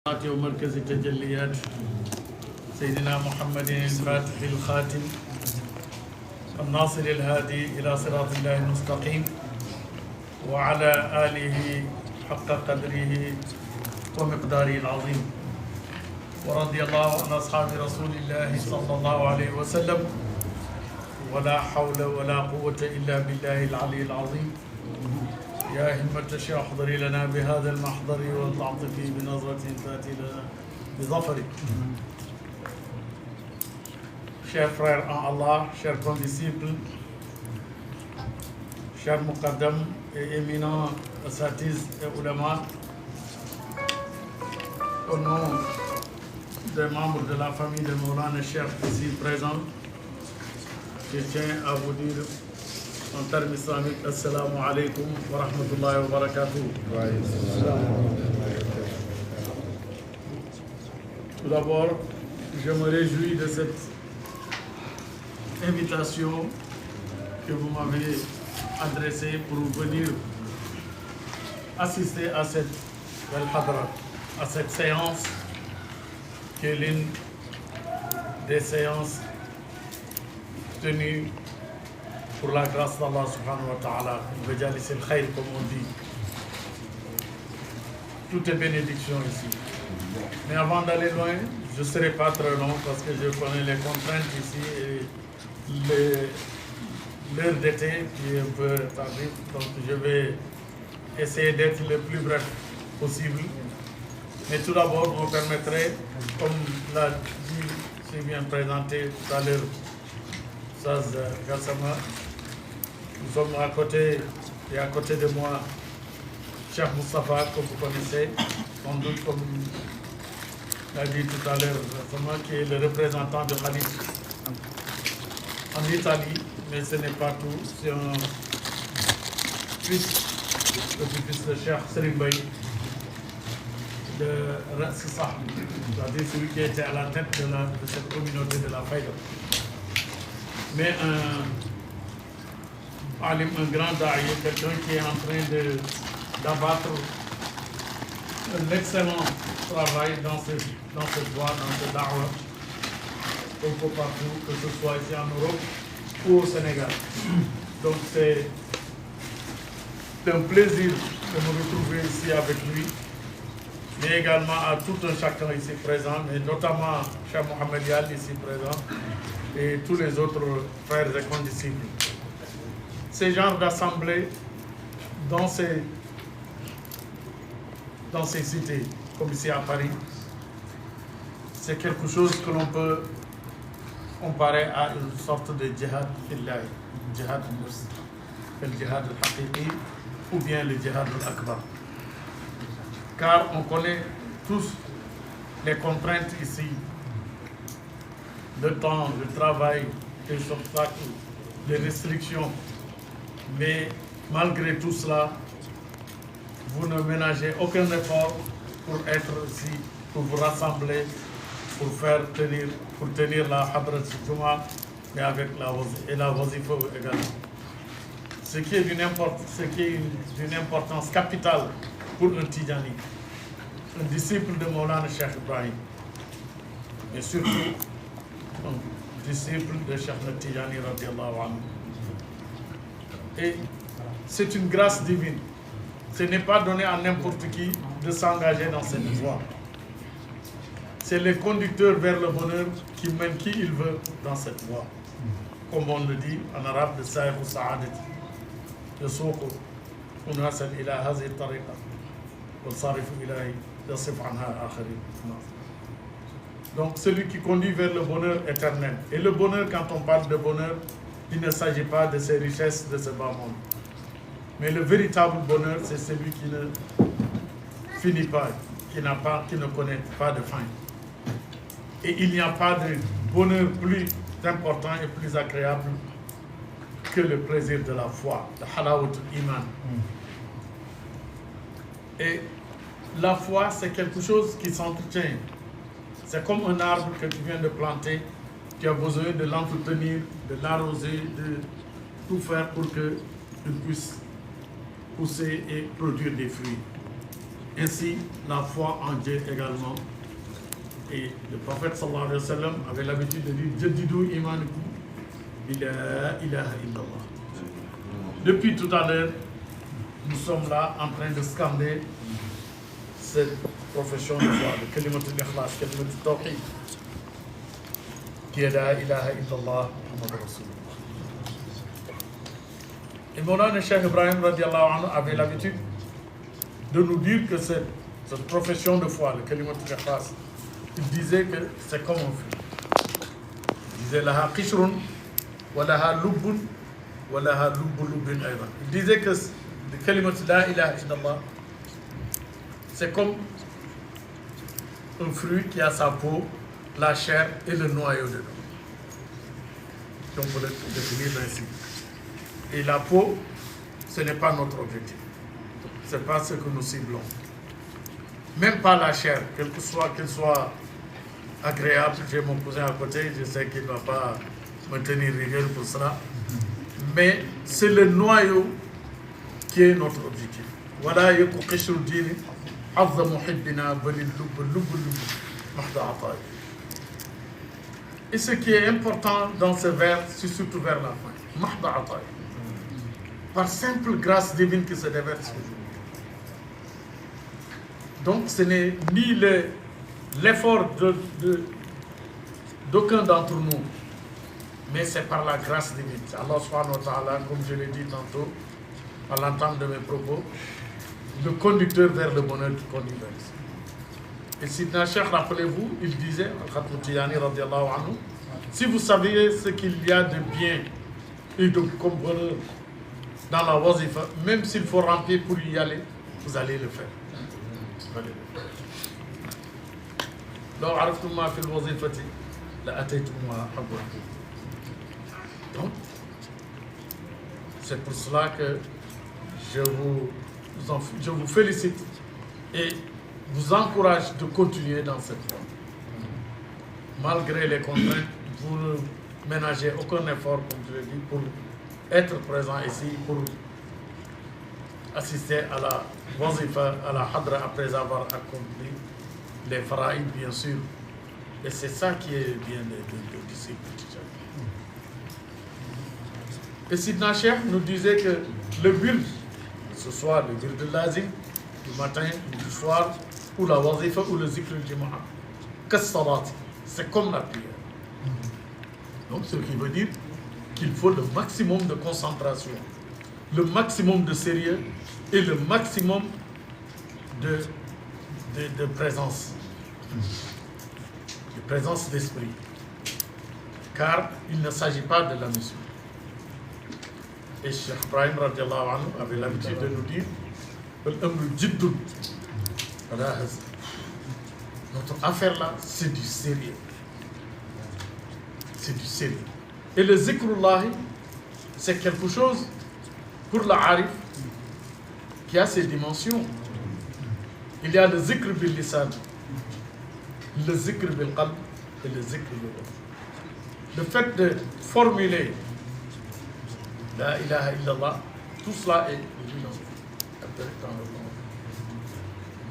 ومركز التجليات سيدنا محمد الفاتح الخاتم الناصر الهادي إلى صراط الله المستقيم وعلى آله حق قدره ومقداره العظيم ورضي الله عن أصحاب رسول الله صلى الله عليه وسلم ولا حول ولا قوة إلا بالله العلي العظيم يا همة الشيخ احضري لنا بهذا المحضر والتعطفي بنظرة تأتي لنا بظفر. Chers frères en Allah, chers condisciples, chers muqaddam et éminents asatiz et ulama, au nom des membres de la famille de Maulana Cheikh ici présents, je tiens à vous dire en termes islamiques, Assalamu alaikum wa rahmatullahi wa barakatuh. Tout d'abord, je me réjouis de cette invitation que vous m'avez adressée pour venir assister à cette belle hadra, à cette séance qui est l'une des séances tenues pour la grâce d'Allah subhanahu wa ta'ala, Vajalis al-Khayr comme on dit. Tout est bénédiction ici. Mais avant d'aller loin, je ne serai pas très long parce que je connais les contraintes ici et l'heure d'été qui est un peu tardive. Donc je vais essayer d'être le plus bref possible. Mais tout d'abord, vous me permettrez, comme l'a dit, si bien présenté tout à l'heure, Saz Gassama, nous sommes à côté, et à côté de moi, Cheikh Moustapha, que vous connaissez, sans doute comme l'a dit tout à l'heure, qui est le représentant de Khalid en Italie, mais ce n'est pas tout, c'est un fils, le fils de Cheikh Selim Baye, de Rassissa, c'est-à-dire celui qui était à la tête de cette communauté de la Faïda. Mais un grand daïe, quelqu'un qui est en train d'abattre un excellent travail dans cette voie, dans cette da'wah, un peu partout, que ce soit ici en Europe ou au Sénégal. Donc c'est un plaisir de me retrouver ici avec lui, mais également à tout un chacun ici présent, mais notamment Cheikh Mohamed Yal ici présent, et tous les autres frères et condisciples. Ces genres d'assemblées dans ces cités, comme ici à Paris, c'est quelque chose que l'on peut comparer à une sorte de djihad fillahi, djihad al-nafs, le djihad al-haqiqi ou bien le djihad al-akbar. Car on connaît tous les contraintes ici, le temps, le travail, les obstacles, les restrictions. Mais malgré tout cela, vous ne ménagez aucun effort pour être ici, pour vous rassembler, pour tenir la Hadrat Juma, mais avec la Wazifa également. Ce qui est d'une importance capitale pour un Tidjani, un disciple de Maulana Cheikh Ibrahim, et surtout un disciple de Cheikh Tidjani radiallahu anhu. Et c'est une grâce divine. Ce n'est pas donné à n'importe qui de s'engager dans cette voie. C'est le conducteur vers le bonheur qui mène qui il veut dans cette voie. Comme on le dit en arabe, de Saïf ou Sa'adat, de Soukou, Unasan ila hazi tariqa, wa sarifu ilahi, yasif anha akhari. Donc celui qui conduit vers le bonheur éternel. Et le bonheur, quand on parle de bonheur, il ne s'agit pas de ces richesses de ce bas monde. Mais le véritable bonheur, c'est celui qui ne finit pas, qui ne connaît pas de fin. Et il n'y a pas de bonheur plus important et plus agréable que le plaisir de la foi, le halawat iman. Et la foi, c'est quelque chose qui s'entretient. C'est comme un arbre que tu viens de planter. Tu as besoin de l'entretenir, de l'arroser, de tout faire pour qu'il puisse pousser et produire des fruits. Ainsi, la foi en Dieu également. Et le prophète sallallahu alayhi wa sallam avait l'habitude de dire Jaddidu imanakum bi la ilaha illallah. Depuis tout à l'heure, nous sommes là en train de scander cette profession de foi, le kalimatul ikhlas, kalimatul tawhid, qui est la ilaha illallah Muhammad Rasulullah. Et Mawlana Cheikh Ibrahim radiallahu anhu avait l'habitude de nous dire que cette profession de foi, le kalimatul ikhlas, il disait que c'est comme un fruit. Il disait laha qishrun wa laha lubbun wa laha lubbu lubbin aydan. Il disait que le kalimat la ilaha illallah, c'est comme un fruit qui a sa peau, la chair et le noyau dedans. Donc on peut le définir ainsi. Et la peau, ce n'est pas notre objectif. Ce n'est pas ce que nous ciblons. Même pas la chair, qu'elle soit agréable. J'ai mon cousin à côté, je sais qu'il ne va pas me tenir rigueur pour cela. Mais c'est le noyau qui est notre objectif. Voilà, et ce qui est important dans ce vers, c'est surtout vers la fin. Par simple grâce divine qui se déverse. Donc ce n'est ni l'effort d'aucun d'entre nous, mais c'est par la grâce divine. Allah subhanahu wa ta'ala, comme je l'ai dit tantôt, à l'entame de mes propos, le conducteur vers le bonheur qui conduit vers ici. Et Sidna Cheikh, rappelez-vous, il disait, Al-Khatm Tijani radiallahu anhu, si vous saviez ce qu'il y a de bien et de comme bonheur dans la wazifa, même s'il faut ramper pour y aller, vous allez le faire. Donc, c'est pour cela que je vous félicite et vous encourage de continuer dans cette voie. Malgré les contraintes, vous ne ménagez aucun effort, comme je l'ai dit, pour être présent ici, pour assister à la wazifa, à la hadra, après avoir accompli les faraïd, bien sûr. Et c'est ça qui est bien de disciple. Et Sidna Cheikh nous disait que le but, que ce soit le but de l'azim, du matin, du soir, ou la wazifa, ou le zikr al-jumu'ah, c'est comme la prière. Donc, ce qui veut dire qu'il faut le maximum de concentration, le maximum de sérieux et le maximum de présence, de présence d'esprit. Car il ne s'agit pas de la mission. Et Cheikh Ibrahim radiallahu anhu avait l'habitude de nous dire notre affaire là, c'est du sérieux. C'est du sérieux. Et le zikrullah, c'est quelque chose pour l'arif qui a ses dimensions. Il y a le zikr bil lisan, le zikr bil qalb et le zikr bil qalb. Le fait de formuler la ilaha illallah, tout cela est dans le monde.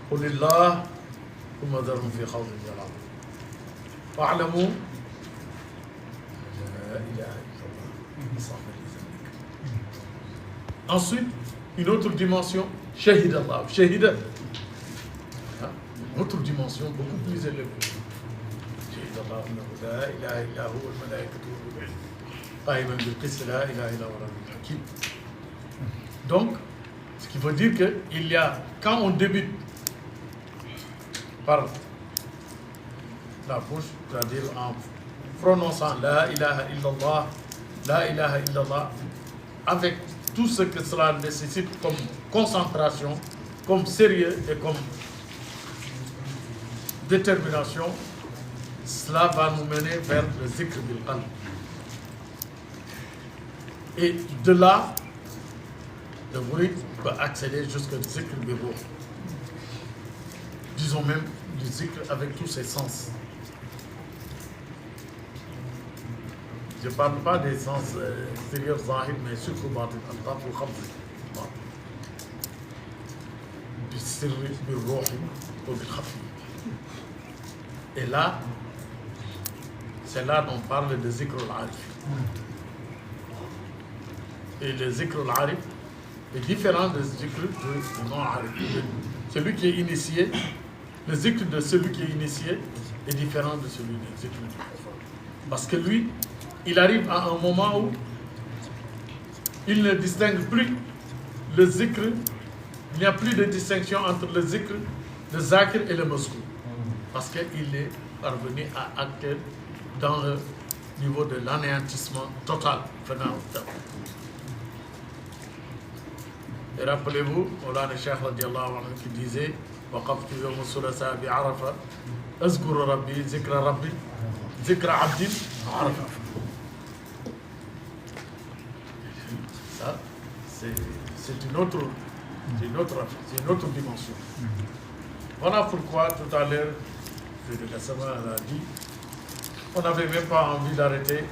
Qulillah thumma dharhum fi khawdin yal'abun. Fa'lamu la ilaha illallah. Ensuite, une autre dimension, shahid Allah, shahida. Une autre dimension beaucoup plus élevée. Shahid Allah, la ilaha illa huwa al-malaikatu qa'iman bil qist, la ilaha illa huwa al-hakim. Donc, ce qui veut dire qu'il y a, quand on débute par la bouche, c'est-à-dire en prononçant la ilaha illallah, la ilaha illallah, avec tout ce que cela nécessite comme concentration, comme sérieux et comme détermination, cela va nous mener vers le zikr bil qalb. Et de là, le bruit peut accéder jusqu'au zikr bil ruh. Disons même du zikr avec tous ses sens. Je ne parle pas des sens extérieurs zahir, mais surtout batin, al-qat ou khamsi. sirri bil ruhi wa bil khafi. Et là, c'est là qu'on parle de zikr al-arif. Et le zikr al-arif est différent de zikr de non-arif. Celui qui est initié, le zikr de celui qui est initié est différent de celui de zikr du prophète. Parce que lui, il arrive à un moment où il ne distingue plus le zikr, il n'y a plus de distinction entre le zikr, le zakir et le moscou. Parce qu'il est parvenu à acter dans le niveau de l'anéantissement total venant au terme. Et rappelez-vous, Mawlana Cheikh radiallahu anhu qui disait Waqaftu yawm sulasa bi Arafa, azkuru rabbi, zikra abdin, Arafa. Ça, c'est une autre dimension. Voilà pourquoi tout à l'heure, Frédéric Gassama l'a dit, on n'avait même pas envie d'arrêter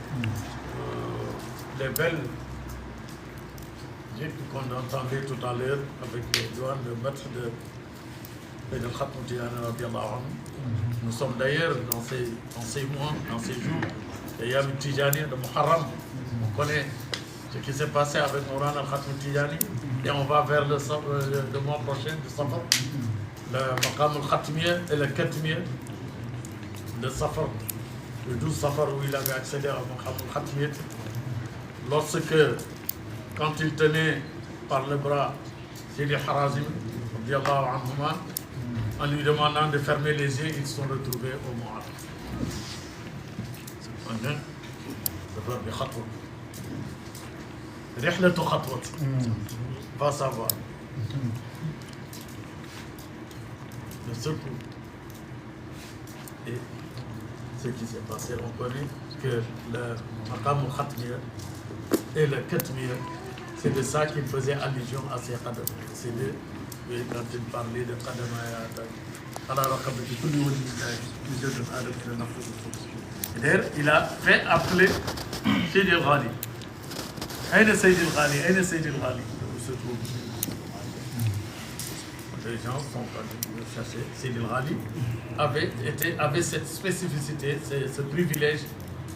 les belles qu'on entendait tout à l'heure avec les douanes de maître de Al Khatm Tijani radiallahu anhu. Nous sommes d'ailleurs dans ces mois, dans ces jours, et Yam Tijani de Muharram. On connaît ce qui s'est passé avec Mawlana Al Khatm Tijani et on va vers le mois prochain de Safar. Le Maqam al-Khatmiya et le Katmiya de Safar, le 12 Safar où il avait accédé à Maqam al-Khatmiya. Lorsque, quand il tenait par le bras Sidi Harazim, en lui demandant de fermer les yeux, ils se sont retrouvés au Mu'ad. On va de Khatwa. Rihlatu Khatwa. Va savoir. Le secours. Et ce qui s'est passé, on connaît que le Maqam al-Khatmiya et le Katmiya, c'est de ça qu'il faisait allusion à ces Qadam. C'est de, quand il parlait de Qadamaya, d'ailleurs, il a fait appeler Sidi al-Ghali. Aïna Sidi al-Ghali, Aïna Sidi al-Ghali, où se trouve. Les gens sont allés chercher. Sidi al-Ghali avait cette spécificité, ce privilège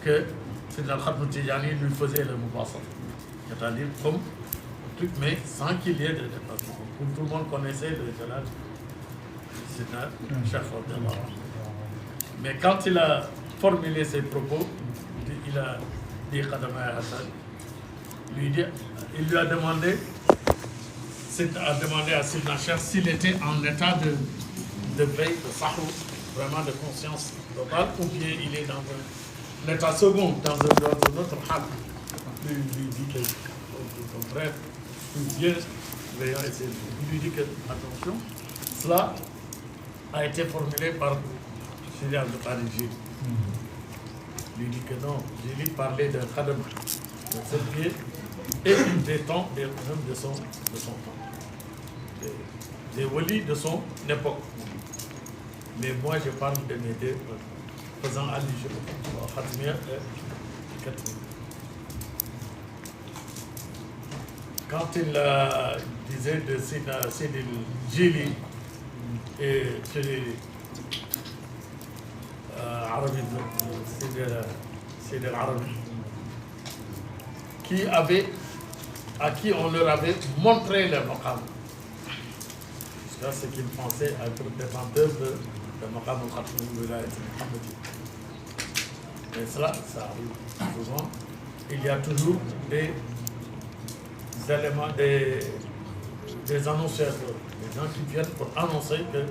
que Sidi al-Khatm Tijani lui faisait le Mubassat. C'est-à-dire comme truc, mais sans qu'il y ait de dépassement. Comme tout le monde connaissait le Jalal, c'est un chef d'Allah. Mais quand il a formulé ses propos, il a dit Khadamaya Hassan, il lui a demandé à Sidna Cheikh s'il était en état de veille, de sahou, vraiment de conscience totale, ou bien il est dans un état second, dans un autre hal. Lui dit que, au contraire, plus bien veillant, il lui dit que, attention, cela a été formulé par Sidi Abdul Jil. Il lui dit que non, j'ai lui parlé de Khadam, de Serbier, et des temps, même de son temps. Des walis de son époque. Mais moi, je parle de mes deux, faisant allusion au Khatmiya et Katmiya. Quand il disait de Sidi Jili et Sidi al-Arabi, à qui on leur avait montré le maqam. C'est ce qu'ils pensaient être détenteurs de maqam al-Khatm al-Wilayat al-Muhammadi. Et cela, ça arrive souvent. Il y a toujours des éléments, des annonciateurs, des gens qui viennent pour annoncer que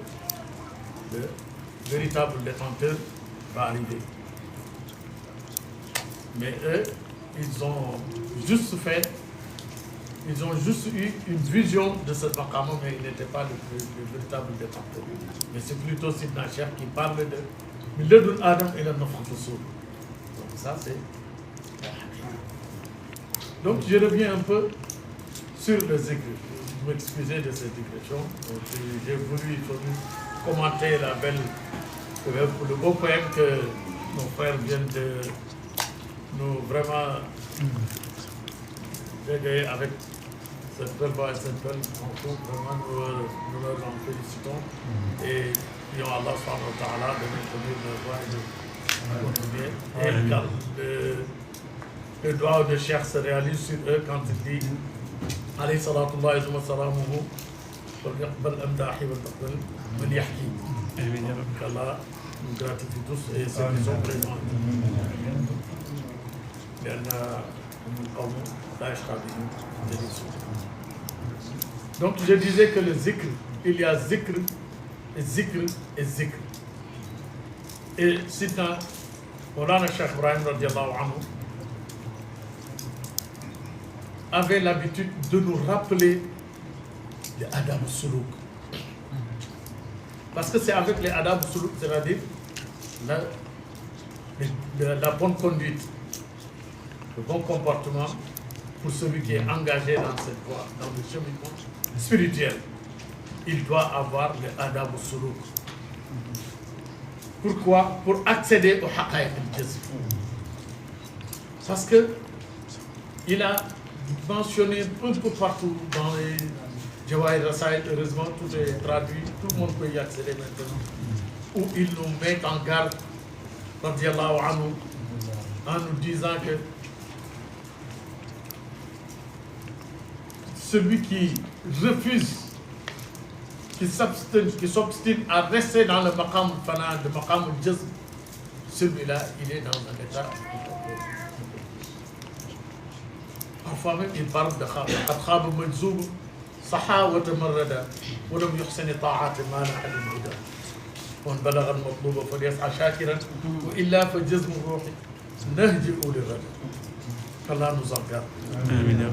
le véritable détenteur va arriver. Mais eux, ils ont juste eu une vision de ce maqam, mais ils n'étaient pas le véritable détenteur. Mais c'est plutôt Sidna Cheikh qui parle de Miladul Adam et le Nafkhatul Sur. Donc ça, c'est... Donc je reviens un peu sur le zikr. Je m'excusais de cette digression. J'ai voulu commenter le beau poème que nos frères viennent de nous vraiment aider avec cette belle voix et cette belle rencontre, vraiment nous leur en félicitons et prions Allah subhanahu wa ta'ala de maintenir leur voix et de continuer. Et quand le doigt de Cheikh se réalise sur eux quand il dit alayhi salatullahi wa salamuhu wal yaqbal amdahi wal taqbal man yahki. Qu'Allah nous gratifie tous et ceux qui sont présents. Donc je disais que le zikr, il y a zikr et zikr et zikr. Et c'est un Maulana Cheikh Ibrahim radiallahu anhu avait l'habitude de nous rappeler les adab suluk. Parce que c'est avec les adab suluk, c'est-à-dire la bonne conduite, le bon comportement pour celui qui est engagé dans cette voie, dans le cheminement spirituel. Il doit avoir le adab suluk. Pourquoi? Pour accéder au haqa'iq al-jazm. Parce que il a mentionné un peu partout dans les Jawahir Rasail, heureusement tout est traduit, tout le monde peut y accéder maintenant, où il nous met en garde, radiallahu anhu, en nous disant que celui qui refuse, qui s'obstine à rester dans le maqam fana, le maqam al-jazm, celui-là, il est dans un état. Parfois même, il parle de khab majzoub, saha wa tamarrada, wa lam yuhsini ta'at mana al-huda. On balagha al-matluba falyas'a shakiran, wa illa fa jazm ruhi nahji ul-ghad. Qu'Allah nous en garde. Amin.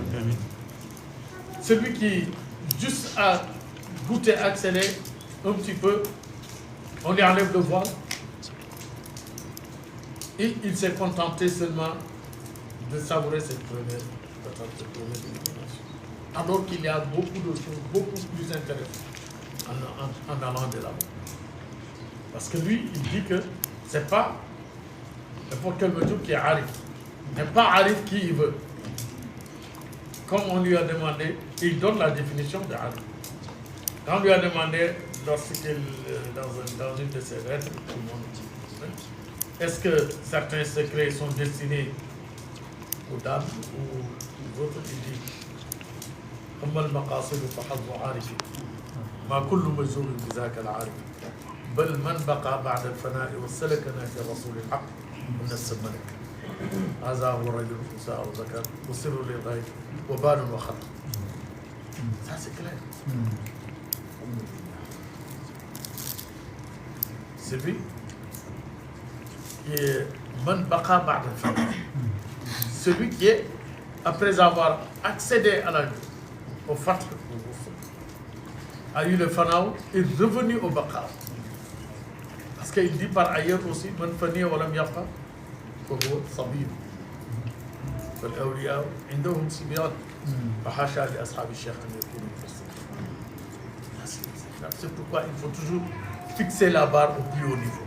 Celui qui, juste à goûter, accélérer un petit peu, on lui enlève le voile et il s'est contenté seulement de savourer cette première illumination. Alors qu'il y a beaucoup de choses beaucoup plus intéressantes en allant de là-bas. Parce que lui, il dit que c'est pas n'importe quel mesure qui est arif. Il n'est pas arif qui il veut. Comme on lui a demandé, il donne la définition de arif. Quand on lui a demandé, lorsqu'il, dans une de ses lettres, tout le monde dit, est-ce que certains secrets sont destinés aux dames ou aux autres? Il dit, أما المقاصد فحظ عارف ما كل مجهول بذاك العارف بل من بقى بعد الفناء والسلك نهج رسول الحق ونفس الملك هذا هو الرجل نساء وذكر وسر للغيب وبال وخطر. Ça c'est clair. C'est lui qui est man baqa ba'da al-fana. Celui qui est, après avoir accédé à la vie, au fatr, a eu le fanaou, est revenu au baqa. Parce qu'il dit par ailleurs aussi, man fani wa lam yaqa, fa huwa sabir. فالأولياء عندهم صبيان فحاشا لأصحاب الشيخ أن يكونوا مفسرين. C'est pourquoi il faut toujours fixer la barre au plus haut niveau.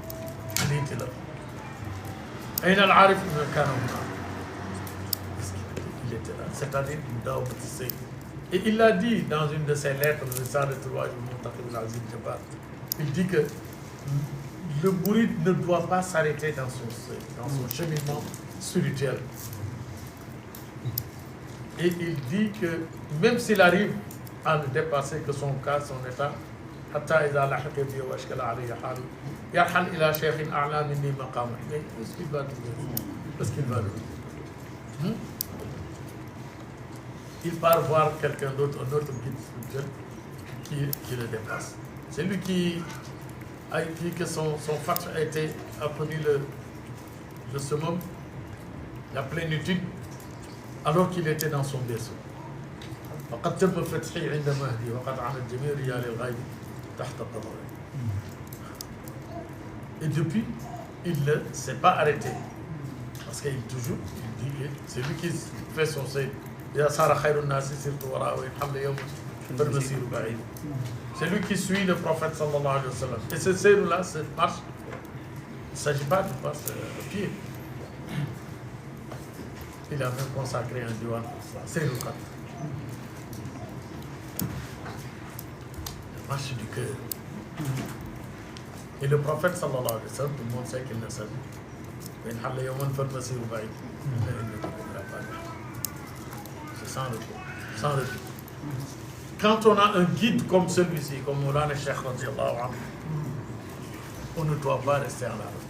Il était là. أين العارف إذا كان هنا؟ Il était là. C'est-à-dire Daoud Tissé. Et il l'a dit dans une de ses lettres, le Risale de Rouaj Montaqib al-Aziz Jabbar. Il dit que le mouride ne doit pas s'arrêter dans son cheminement spirituel. Et il dit que même s'il arrive à ne dépasser que son cas, son état, حتى إذا لحق بي وأشكل علي حالي يرحل إلى شيخ أعلى مني مقاما. Qu'est-ce qu'il va dire? Qu'est-ce qu'il va dire? Il part voir quelqu'un d'autre, un autre guide spirituel qui le dépasse. C'est lui qui a dit que son fatr a été appelé le summum, la plénitude, alors qu'il était dans son berceau. وقد تم فتحي عند مهدي وقد عانت جميع رجال الغيب تحت الطبع. Et depuis, il ne s'est pas arrêté. Parce qu'il toujours, il dit, c'est lui qui fait son seul. C'est lui qui suit le prophète sallallahu alayhi wa sallam. Et ce seul-là, cette marche, il ne s'agit pas de passer à pied. Il a même consacré un diwan pour ça. C'est le cas. marche du cœur. Et le prophète sallallahu alayhi wa sallam, tout le monde sait qu'il ne sait pas. C'est sans retour. Sans retour. Quand on a un guide comme celui-ci, comme Moulana Cheikh radiallahu anhu, on ne doit pas rester en arrière.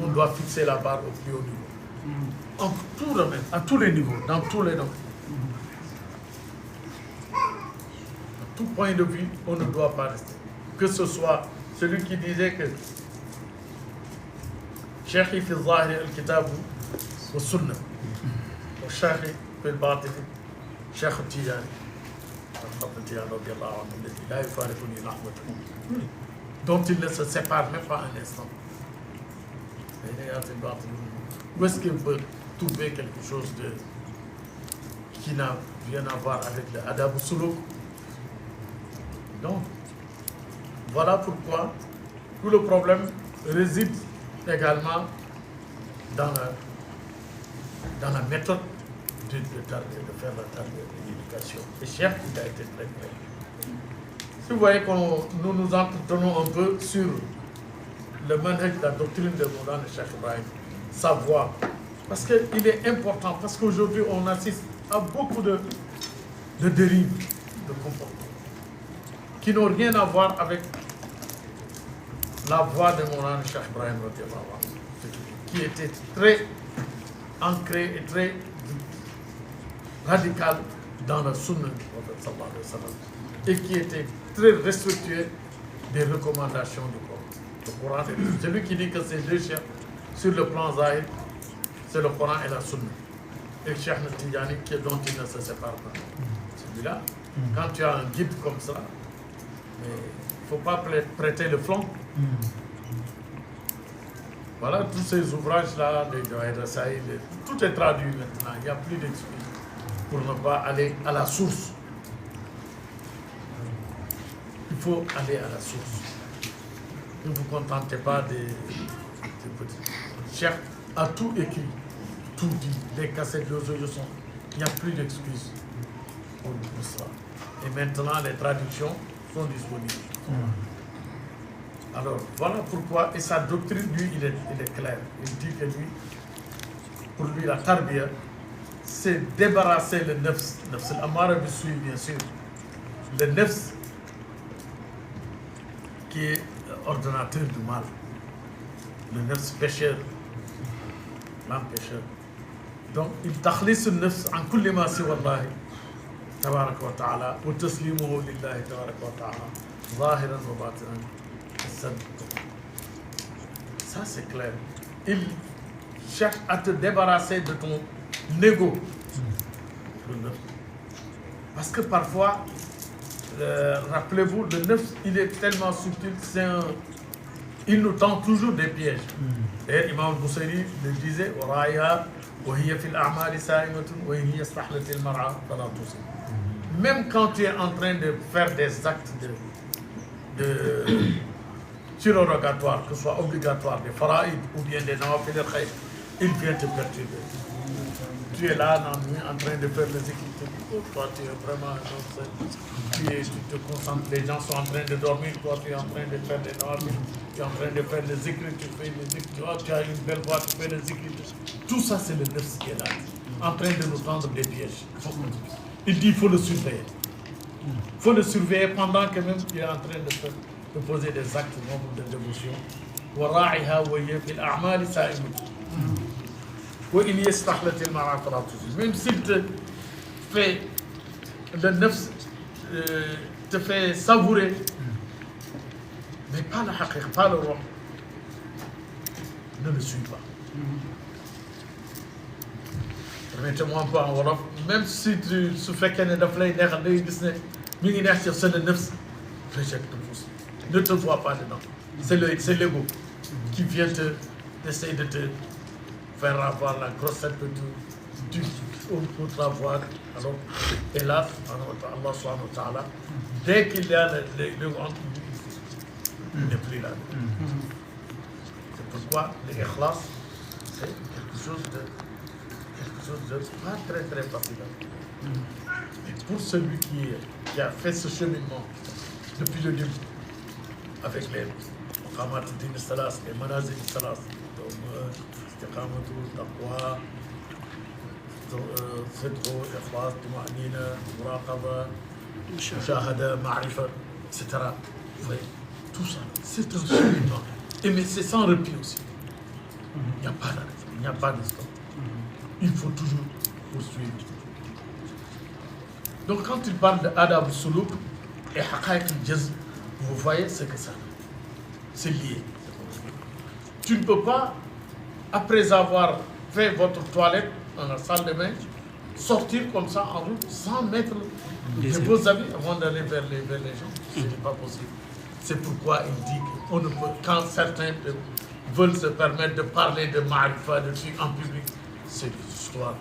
On doit fixer la barre au plus haut niveau. En tout domaine, à tous les niveaux, dans tous les domaines. À tout point de vue, on ne doit pas rester. Que ce soit celui qui disait que Cheikh fi zahiri al-kitab wa sunnah wa Cheikh fi al-batin Cheikh Tijani dont il ne se sépare même pas un instant. Où est-ce qu'il peut trouver quelque chose qui n'a rien à voir avec le adab suluk? Donc, voilà pourquoi tout le problème réside également dans la méthode de faire la tarbiyya, de l'éducation. Et Cheikh, il a été très clair. Si vous voyez que nous nous entretenons un peu sur le manhaj, la doctrine de Moulana Cheikh Ibrahim, sa voix, parce qu'il est important, parce qu'aujourd'hui on assiste à beaucoup de dérives, de comportements, qui n'ont rien à voir avec la voix de Moulana Cheikh Ibrahim, qui était très ancrée et très radicale dans la sunna du prophète sallallahu alayhi wa sallam, et qui était très respectueux des recommandations du Coran. Le Coran, celui qui dit que c'est deux chefs sur le plan zahir, c'est le Coran et la sunna. Et Cheikh Tijani dont il ne se sépare pas. Celui-là, quand tu as un guide comme ça, il ne faut pas prêter le flanc. Voilà, tous ces ouvrages-là, les Jawahir Rasaïl, tout est traduit maintenant, il n'y a plus d'excuses pour ne pas aller à la source. Il faut aller à la source. Ne vous contentez pas des petits. Cheikh a tout écrit, tout dit, les cassettes, les audios sont. Il n'y a plus d'excuses pour cela. Et maintenant, les traductions sont disponibles. Alors, voilà pourquoi, et sa doctrine, lui, il est clair. Il dit que lui, pour lui, la tarbiyya, c'est débarrasser le nefs al-amara bi-su'i, bien sûr. Le nefs qui est ordonnateur du mal. Le nefs pécheur, l'âme pécheur. Donc, il takhlis le nefs en kulli ma siwa Allah, tabaraka wa ta'ala, wa taslimuhu lillahi, tabaraka wa ta'ala, zahiran wa batinan. Ça, c'est clair. Il cherche à te débarrasser de ton ego. Parce que parfois, rappelez-vous, le nefs, il est tellement subtil, il nous tend toujours des pièges. Et Imam al-Busayri le disait, même quand tu es en train de faire des actes de surrogatoire, que ce soit obligatoire, des faraïd ou bien des nawafil al-khayr, il vient te perturber. Tu es là en train de faire les équipes. Oh, toi, tu es vraiment tu te concentres, les gens sont en train de dormir, toi, tu es en train de faire des nawafil, tu es en train de faire les écrits, tu fais les écrits, tu as une belle voix, tu fais les écrits. Tout ça, c'est le nefs qui est là, en train de nous tendre des pièges. Il dit qu'il faut le surveiller. Il faut le surveiller pendant que même il est en train de poser des actes nobles de dévotion. Même s'il te fait, le nefs te fait savourer, mais pas la haqiq, pas le roi. Ne le suis pas. Permettez-moi un peu en wolof, même si su fekkee ne daf lay neexal day gis ne mi ngi neex ci sa nefs, rejette tout. Ne te vois pas dedans. C'est l'ego qui vient essayer de te faire avoir la grossette du outre-avoir. Alors, hélas, Allah subhanahu wa ta'ala, dès qu'il y a le grand, il n'est plus là. C'est pourquoi l'ikhlas, c'est quelque chose de pas très très facile. Et pour celui qui a fait ce cheminement depuis le début, avec les Muqamat Din Salas, les Manazil Salas, Istiqamatu, Taqwa, Sidqu, Ikhlas, Tuma'nina, Muraqaba, Mushahada, Ma'rifa, etc. Vous voyez, tout ça, c'est un cheminement. Et mais c'est sans répit aussi. Il n'y a pas d'arrêt, il n'y a pas de stop. Il faut toujours poursuivre. Donc quand il parle de Adab Suluk et Haqaïq al-Jazm, vous voyez ce que ça c'est lié. Tu ne peux pas, après avoir fait votre toilette dans la salle de bain, sortir comme ça en route sans mettre de beaux habits avant d'aller vers les gens. Ce n'est pas possible. C'est pourquoi il dit qu'on ne peut, quand certains veulent se permettre de parler de Ma'rifa, de trucs en public, c'est l'histoire.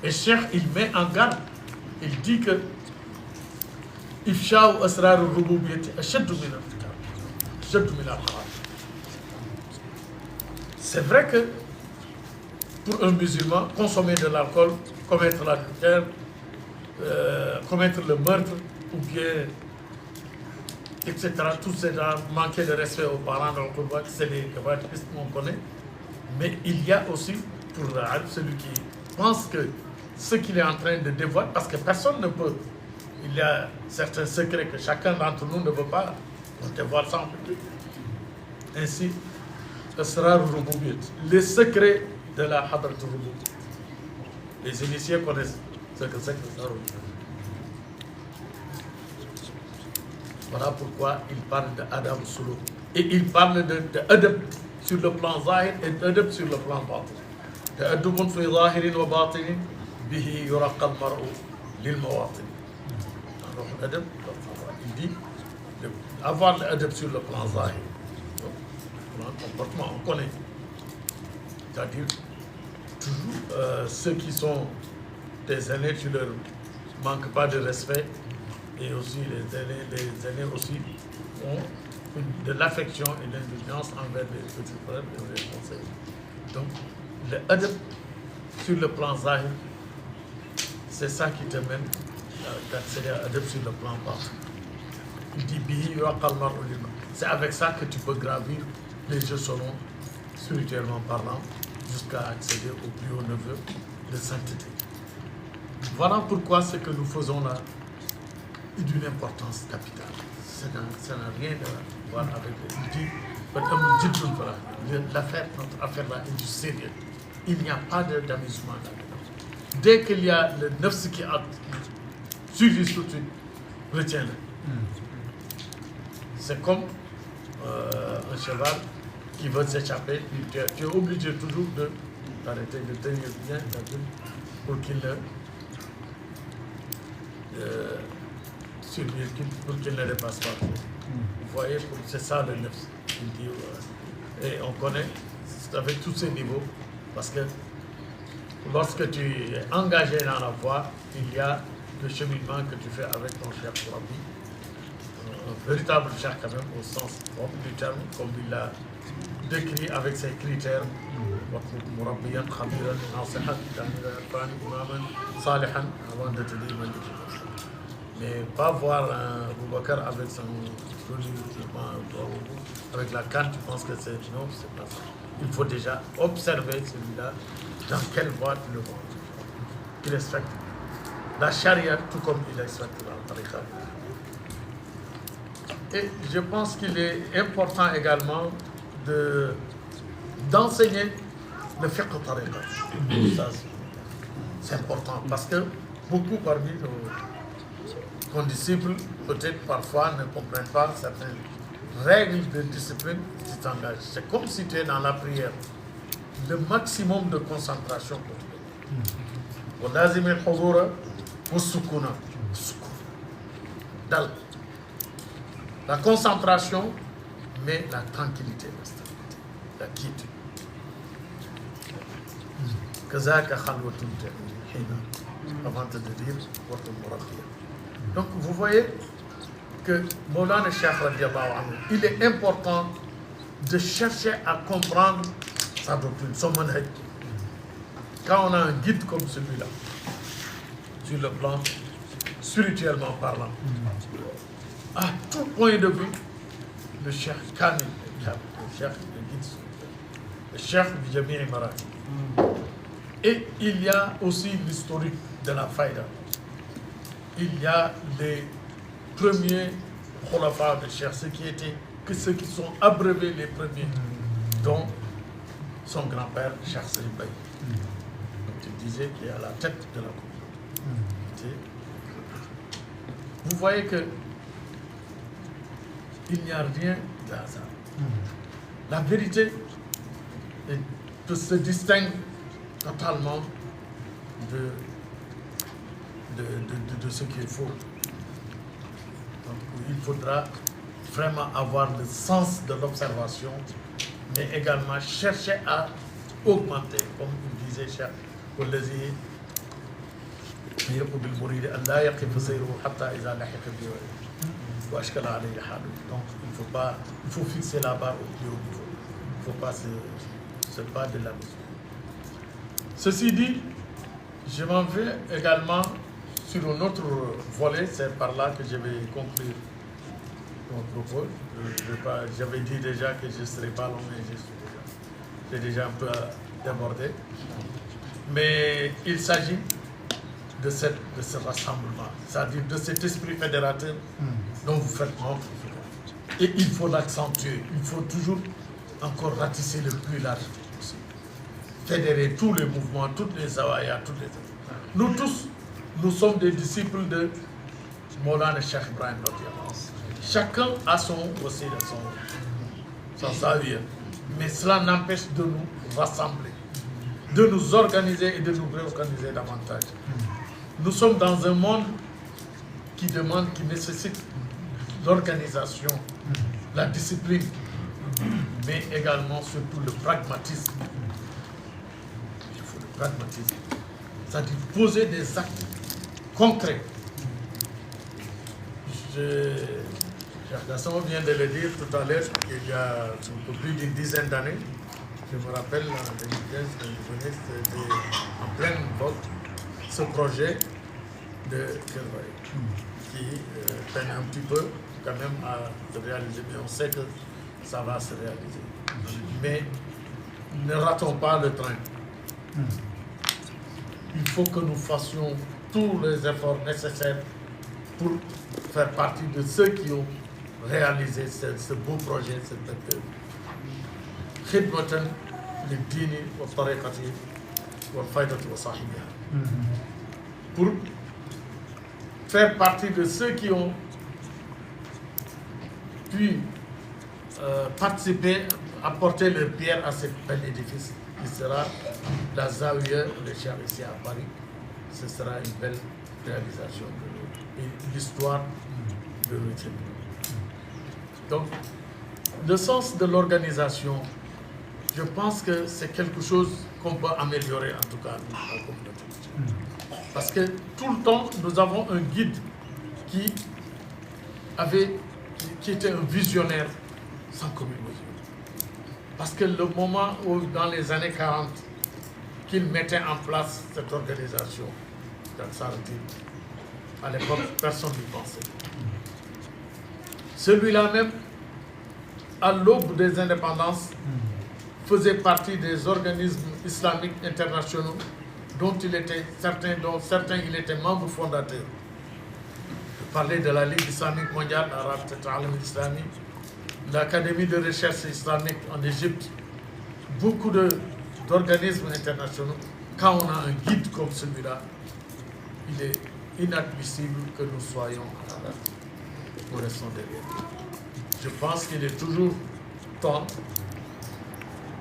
Et Cheikh, il met en garde. Il dit que Ifsha'u asrar al-rububiyyati ashaddu min al-fikr, ashaddu min al-haram. C'est vrai que pour un musulman, consommer de l'alcool, commettre l'adultère, commettre le meurtre, ou bien, etc., tout cela, manquer de respect aux parents dans le Qur'an, c'est les kawatibistes qu'on connaît. Mais il y a aussi, pour celui qui pense que ce qu'il est en train de dévoiler, parce que personne ne peut, il y a certains secrets que chacun d'entre nous ne veut pas, on dévoile ça en public. Ainsi, Asrar Rububiyyat, les secrets de la Hadrat Rububiyyat. Les initiés connaissent ce que c'est que Asrar Rububiyyat. Voilà pourquoi il parle de Adam Suluk. Et il parle de Adab sur le plan Zahir et d'Adab sur le plan Batin. De Adabun fi Zahirin wa Batinin bihi yuraqqa al-mar'u lil mawatin. Alors l'Adab, il dit avoir l'Adab sur le plan Zahir. Le comportement, on connaît. C'est-à-dire, toujours ceux qui sont des aînés, tu leur manques pas de respect. Et aussi les aînés aussi ont de l'affection et de l'indulgence envers les petits frères et les conseils. Donc, le adab sur le plan zahir, c'est ça qui te mène d'accéder à l'adab sur le plan bas. Il dit bihi yuaqal mar'u lil ma'. C'est avec ça que tu peux gravir les échelons spirituellement parlant jusqu'à accéder au plus haut niveau de sainteté. Voilà pourquoi ce que nous faisons là est d'une importance capitale. Ça n'a rien à voir avec l'affaire, notre affaire là est du sérieux. Il n'y a pas d'amusement là-dedans. Dès qu'il y a le nefs qui a suivi tout de suite, retiens-le. C'est comme un cheval qui veut s'échapper, tu es obligé toujours de t'arrêter, de tenir bien la bulle pour qu'il ne dépasse pas. Vous voyez, c'est ça le nefs. Et on connaît, c'est avec tous ces niveaux, parce que lorsque tu es engagé dans la voie, il y a le cheminement que tu fais avec ton cher Rabbi. Un véritable cher quand même, au sens propre du terme, comme il l'a décrit avec ses critères. Murabbiyan, Khabiran, Nasihan, Irfan, Imaman, Salihan, avant de te dire mais pas voir un Boubacar avec son avec la canne, tu penses que c'est... Non, c'est pas ça. Il faut déjà observer celui-là, dans quelle voie tu le vois. Il respecte la charia tout comme il respecte la tariqa. Et je pense qu'il est important également d'enseigner le fiqh tariqa. C'est important parce que beaucoup parmi nos condisciples, peut-être parfois, ne comprennent pas certaines règles de discipline qui t'engagent. C'est comme si tu es dans la prière. Le maximum de concentration pour la concentration, mais la tranquillité, la quiétude. Avant de dire votre murabbiya. Donc vous voyez que Mawlana Cheikh radiallahu anhu, il est important de chercher à comprendre sa doctrine, son manhaj. Quand on a un guide comme celui-là, sur le plan spirituellement parlant, à tout point de vue, le Cheikh Kamil, le Cheikh le Cheikh Vijami Mara. Et il y a aussi l'historique de la Faïda. Il y a les premiers khulafa de Cheikh, ceux qui sont abreuvés les premiers, dont son grand-père, Cheikh Saïd Baye. Donc il disait qu'il est à la tête de la communauté. Vous voyez que il n'y a rien de hasard. La vérité se distingue totalement de ce qui est faux. Donc, il faudra vraiment avoir le sens de l'observation, mais également chercher à augmenter, comme il disait Cheikh Wallazi. Donc il faut fixer la barre au plus haut niveau. Il ne faut pas se battre de la mesure. Ceci dit, je m'en vais également sur un autre volet, c'est par là que je vais conclure mon propos. J'avais dit déjà que je ne serais pas long, mais j'ai déjà un peu débordé. Mais il s'agit de ce rassemblement, c'est-à-dire de cet esprit fédérateur dont vous faites montre. Et il faut l'accentuer, il faut toujours encore ratisser le plus large possible. Fédérer tous les mouvements, toutes les zawayas, toutes les... Nous tous, nous sommes des disciples de Maulana Cheikh Ibrahim. Chacun a son zawiya. Mais cela n'empêche de nous rassembler, de nous organiser et de nous réorganiser davantage. Nous sommes dans un monde qui nécessite l'organisation, la discipline, mais également surtout le pragmatisme. Il faut le pragmatisme, c'est-à-dire poser des actes concrets. Cheikh Gasson vient de le dire tout à l'heure, il y a un peu plus d'une dizaine d'années, je me rappelle en 2015, c'était en pleine vogue, ce projet de Kervaï, qui peine un petit peu quand même à se réaliser, mais on sait que ça va se réaliser. Mais ne ratons pas le train. Il faut que nous fassions tous les efforts nécessaires pour faire partie de ceux qui ont réalisé ce beau projet, cette œuvre. Khidmatan lid-dini wa tariqati wa faydati wa sahibiha. Pour faire partie de ceux qui ont pu participer, apporter leur pierre à cet bel édifice qui sera la Zawiya de Cheikh ici à Paris. Ce sera une belle réalisation et l'histoire de l'Égypte. Donc, le sens de l'organisation, je pense que c'est quelque chose qu'on peut améliorer, en tout cas, dans la communauté. Parce que tout le temps, nous avons un guide qui était un visionnaire sans commune mesure. Parce que le moment où, dans les années 40, qu'il mettait en place cette organisation, à l'époque, personne n'y pensait. Celui-là même, à l'aube des indépendances, faisait partie des organismes islamiques internationaux dont certains il était membre fondateur. Je parlais de la Ligue islamique mondiale, l'Académie de recherche islamique en Égypte, beaucoup d'organismes internationaux. Quand on a un guide comme celui-là, il est inadmissible que nous soyons à la date. Nous restons derrière. Je pense qu'il est toujours temps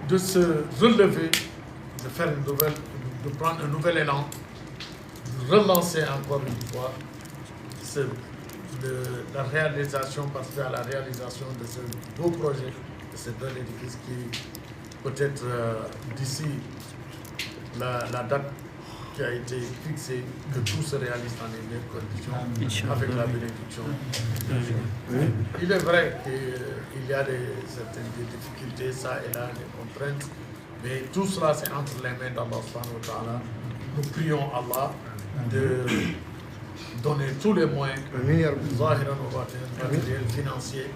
de se relever, de faire de prendre un nouvel élan, de relancer encore une fois la réalisation, parce qu'à la réalisation de ce beau projet, de ce bel édifice qui, peut-être d'ici la date qui a été fixée, que tout se réalise dans les meilleures conditions, avec la bénédiction. Il est vrai qu'il y a certaines difficultés, ça et là, des contraintes, mais tout cela c'est entre les mains d'Allah subhanahu wa ta'ala. Nous prions Allah donner tous les moyens, matériels, financiers,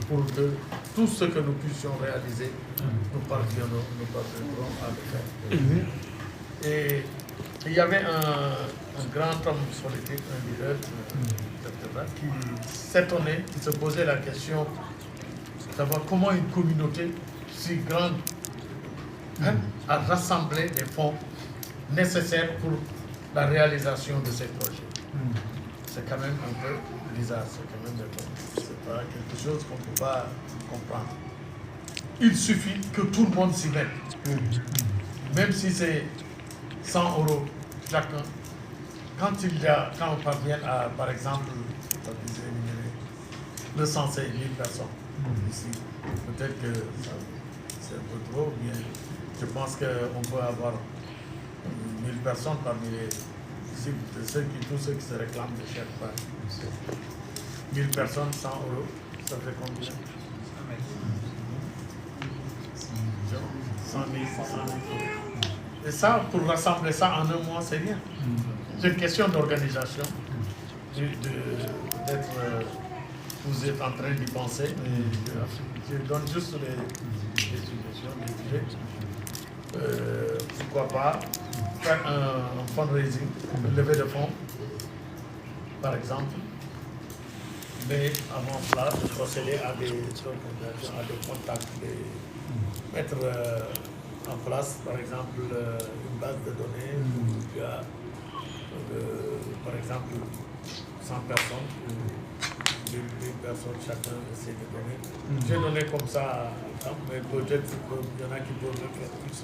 pour que tout ce que nous puissions réaliser, nous parviendrons à le faire. Et il y avait un grand homme politique, un leader, qui s'étonnait, qui se posait la question de savoir comment une communauté si grande a rassemblé les fonds nécessaires pour la réalisation de ces projets. C'est quand même un peu bizarre, c'est quand même pas quelque chose qu'on ne peut pas comprendre. Il suffit que tout le monde s'y mette. Même si c'est 100 € chacun, quand on parvient à, par exemple, 205 000 personnes ici, peut-être que c'est un peu trop, bien. Je pense qu'on peut avoir 1000 personnes parmi ici, tous ceux qui se réclament de chaque part. 1000 personnes, 100 €, ça fait combien? 100 000, 100 000 €. Et ça, pour rassembler ça en un mois, c'est rien. C'est une question d'organisation, vous êtes en train d'y penser, mais je donne juste les suggestions, les idées. Pourquoi pas faire un fundraising, une levée de fonds, par exemple, mais avant cela, procéder à des contacts, mettre en place, par exemple, une base de données où il y a, par exemple, 100 personnes, 1000 personnes chacun essaie de donner. J'ai donné comme ça, mais peut-être qu'il y en a qui peuvent le faire plus.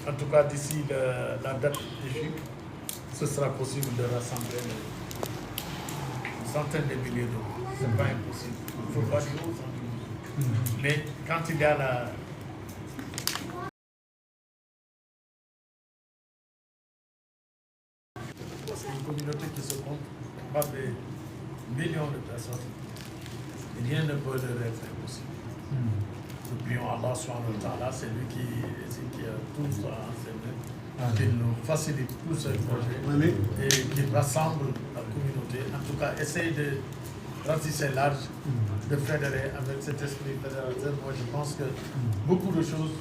En tout cas, d'ici la date définie, ce sera possible de rassembler une centaine de milliers d'euros. Ce n'est pas impossible. Il ne faut pas dire aux. Mais quand il y a la... C'est une communauté qui se compte par des millions de personnes. Rien ne peut leur être impossible. Nous prions Allah subhanahu wa ta'ala, c'est lui qui a tout ça en ses mains, qu'il nous facilite tous ces projets et qu'il rassemble la communauté. En tout cas, essaye de ratisser large, de fédérer avec cet esprit fédérateur. Moi, je pense que beaucoup de choses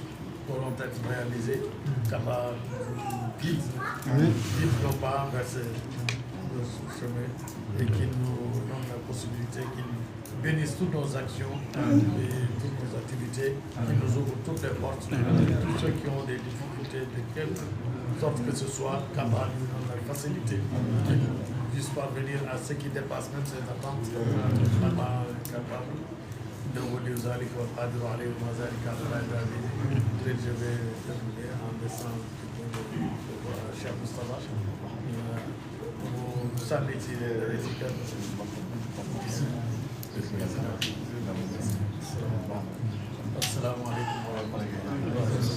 pourront être réalisées. qu'Allah guide nos pas vers ce chemin et qu'il nous donne la possibilité, qu'il bénisse toutes nos actions et toutes nos activités, qu'il nous ouvre toutes les portes, tous ceux qui ont des difficultés de quelque sorte que ce soit, qu'Allah nous donne la facilité, qu'ils puissent parvenir à ce qui dépasse même ses attentes. Allah est capable de vous dire je vais terminer en laissant Cheikh Moustapha pour saluer les récipients. Assalamu alaikum wa rahmatullahi wa barakatuh.